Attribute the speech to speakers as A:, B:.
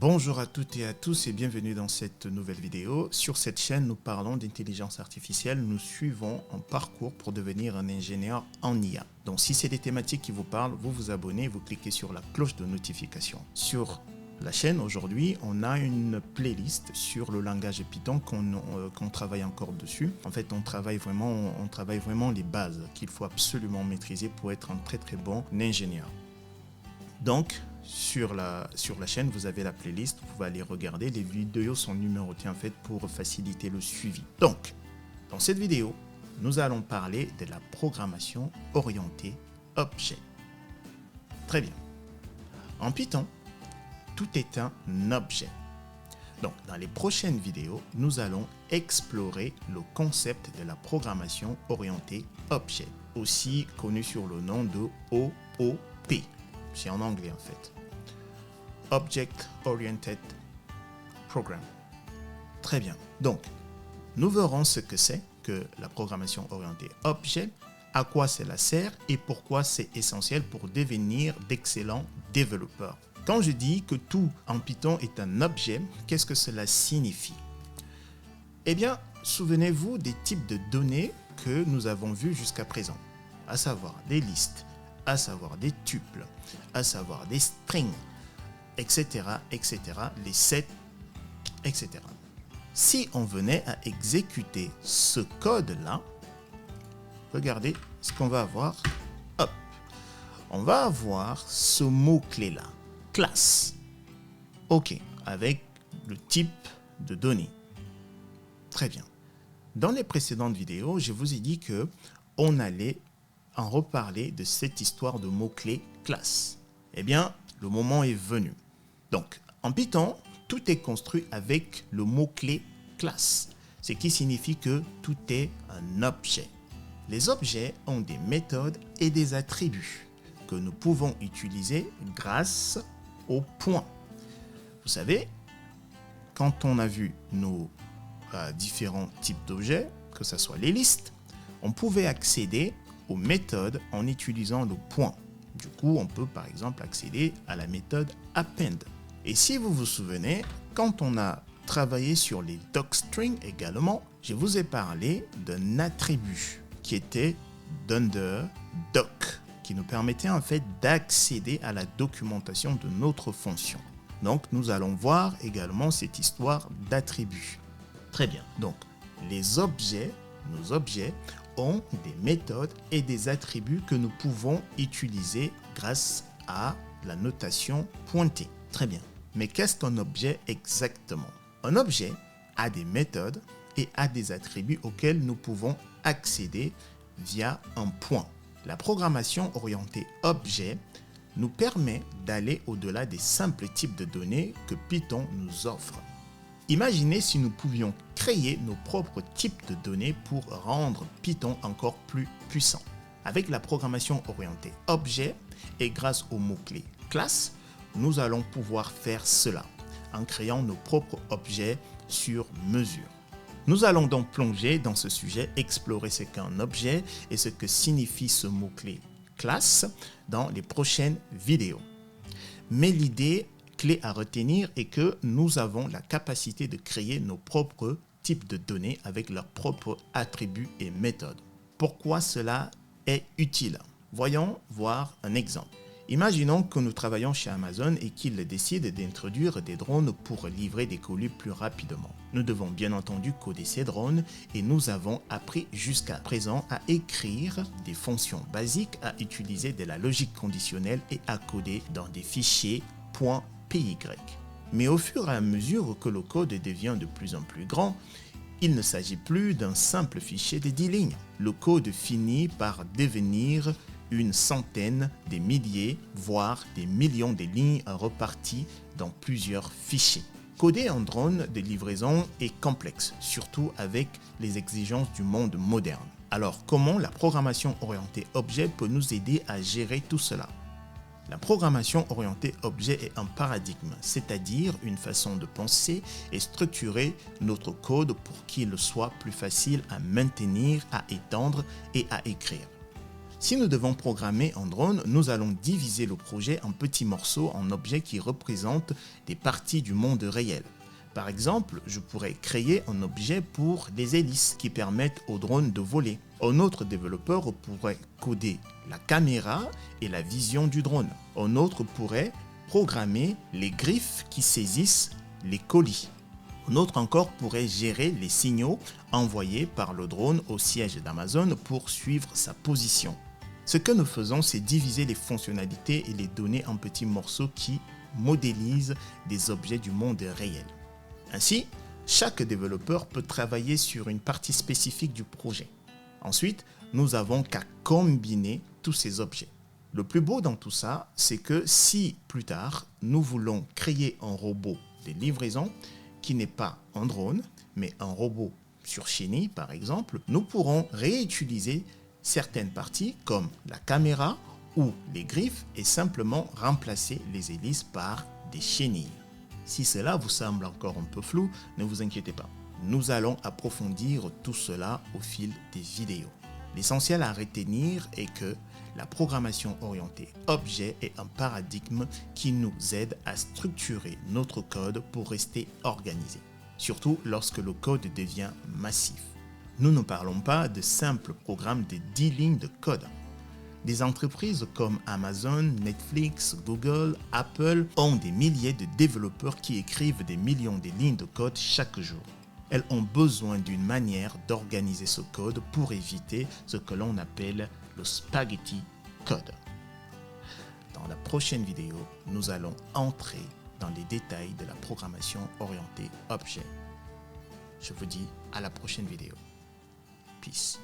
A: Bonjour à toutes et à tous et bienvenue dans cette nouvelle vidéo. Sur cette chaîne, nous parlons d'intelligence artificielle. Nous suivons un parcours pour devenir un ingénieur en IA. Donc si c'est des thématiques qui vous parlent, vous vous abonnez, vous cliquez sur la cloche de notification. Sur la chaîne, aujourd'hui, on a une playlist sur le langage Python qu'on travaille encore dessus. En fait, on travaille vraiment les bases qu'il faut absolument maîtriser pour être un très bon ingénieur. Donc, sur la chaîne, vous avez la playlist, vous pouvez aller regarder. Les vidéos sont numérotées en fait pour faciliter le suivi. Donc, dans cette vidéo, nous allons parler de la programmation orientée objet. Très bien. En Python, tout est un objet. Donc, dans les prochaines vidéos, nous allons explorer le concept de la programmation orientée objet, aussi connu sur le nom de OOP. C'est en anglais en fait. Object Oriented Program. Très bien. Donc, nous verrons ce que c'est que la programmation orientée objet, à quoi cela sert et pourquoi c'est essentiel pour devenir d'excellents développeurs. Quand je dis que tout en Python est un objet, qu'est-ce que cela signifie? Eh bien, souvenez-vous des types de données que nous avons vus jusqu'à présent, à savoir des listes, à savoir des tuples, à savoir des strings, etc., les sets, etc. Si on venait à exécuter ce code-là, regardez ce qu'on va avoir. Hop, on va avoir ce mot-clé-là, classe. OK, avec le type de données. Très bien. Dans les précédentes vidéos, je vous ai dit que on allait en reparler de cette histoire de mots-clés classe. Eh bien, le moment est venu. Donc, en Python, tout est construit avec le mot-clé classe, ce qui signifie que tout est un objet. Les objets ont des méthodes et des attributs que nous pouvons utiliser grâce aux points. Vous savez, quand on a vu nos différents types d'objets, que ce soit les listes, on pouvait accéder aux méthodes en utilisant le point. Du coup, on peut par exemple accéder à la méthode append. Et si vous vous souvenez, quand on a travaillé sur les docstrings également, je vous ai parlé d'un attribut qui était d'UnderDoc, qui nous permettait en fait d'accéder à la documentation de notre fonction. Donc, nous allons voir également cette histoire d'attribut. Très bien. Donc, les objets, nos objets, ont des méthodes et des attributs que nous pouvons utiliser grâce à la notation pointée. Très bien. Mais qu'est-ce qu'un objet exactement? Un objet a des méthodes et a des attributs auxquels nous pouvons accéder via un point. La programmation orientée objet nous permet d'aller au-delà des simples types de données que Python nous offre. Imaginez si nous pouvions créer nos propres types de données pour rendre Python encore plus puissant. Avec la programmation orientée objet et grâce au mot-clé classe, nous allons pouvoir faire cela en créant nos propres objets sur mesure. Nous allons donc plonger dans ce sujet, explorer ce qu'est un objet et ce que signifie ce mot-clé classe dans les prochaines vidéos. Mais l'idée clé à retenir est que nous avons la capacité de créer nos propres types de données avec leurs propres attributs et méthodes. Pourquoi cela est utile? Voyons voir un exemple. Imaginons que nous travaillons chez Amazon et qu'ils décident d'introduire des drones pour livrer des colis plus rapidement. Nous devons bien entendu coder ces drones et nous avons appris jusqu'à présent à écrire des fonctions basiques, à utiliser de la logique conditionnelle et à coder dans des fichiers .py. Mais au fur et à mesure que le code devient de plus en plus grand, il ne s'agit plus d'un simple fichier de 10 lignes. Le code finit par devenir une centaine, des milliers, voire des millions de lignes reparties dans plusieurs fichiers. Coder un drone de livraison est complexe, surtout avec les exigences du monde moderne. Alors, comment la programmation orientée objet peut nous aider à gérer tout cela? La programmation orientée objet est un paradigme, c'est-à-dire une façon de penser et structurer notre code pour qu'il soit plus facile à maintenir, à étendre et à écrire. Si nous devons programmer un drone, nous allons diviser le projet en petits morceaux en objets qui représentent des parties du monde réel. Par exemple, je pourrais créer un objet pour les hélices qui permettent au drone de voler. Un autre développeur pourrait coder la caméra et la vision du drone. Un autre pourrait programmer les griffes qui saisissent les colis. Un autre encore pourrait gérer les signaux envoyés par le drone au siège d'Amazon pour suivre sa position. Ce que nous faisons, c'est diviser les fonctionnalités et les donner en petits morceaux qui modélisent des objets du monde réel. Ainsi, chaque développeur peut travailler sur une partie spécifique du projet. Ensuite, nous n'avons qu'à combiner tous ces objets. Le plus beau dans tout ça, c'est que si plus tard, nous voulons créer un robot de livraison qui n'est pas un drone, mais un robot sur chenille par exemple, nous pourrons réutiliser certaines parties comme la caméra ou les griffes et simplement remplacer les hélices par des chenilles. Si cela vous semble encore un peu flou, ne vous inquiétez pas. Nous allons approfondir tout cela au fil des vidéos. L'essentiel à retenir est que la programmation orientée objet est un paradigme qui nous aide à structurer notre code pour rester organisé, surtout lorsque le code devient massif. Nous ne parlons pas de simples programmes de 10 lignes de code. Des entreprises comme Amazon, Netflix, Google, Apple ont des milliers de développeurs qui écrivent des millions de lignes de code chaque jour. Elles ont besoin d'une manière d'organiser ce code pour éviter ce que l'on appelle le spaghetti code. Dans la prochaine vidéo, nous allons entrer dans les détails de la programmation orientée objet. Je vous dis à la prochaine vidéo. Peace.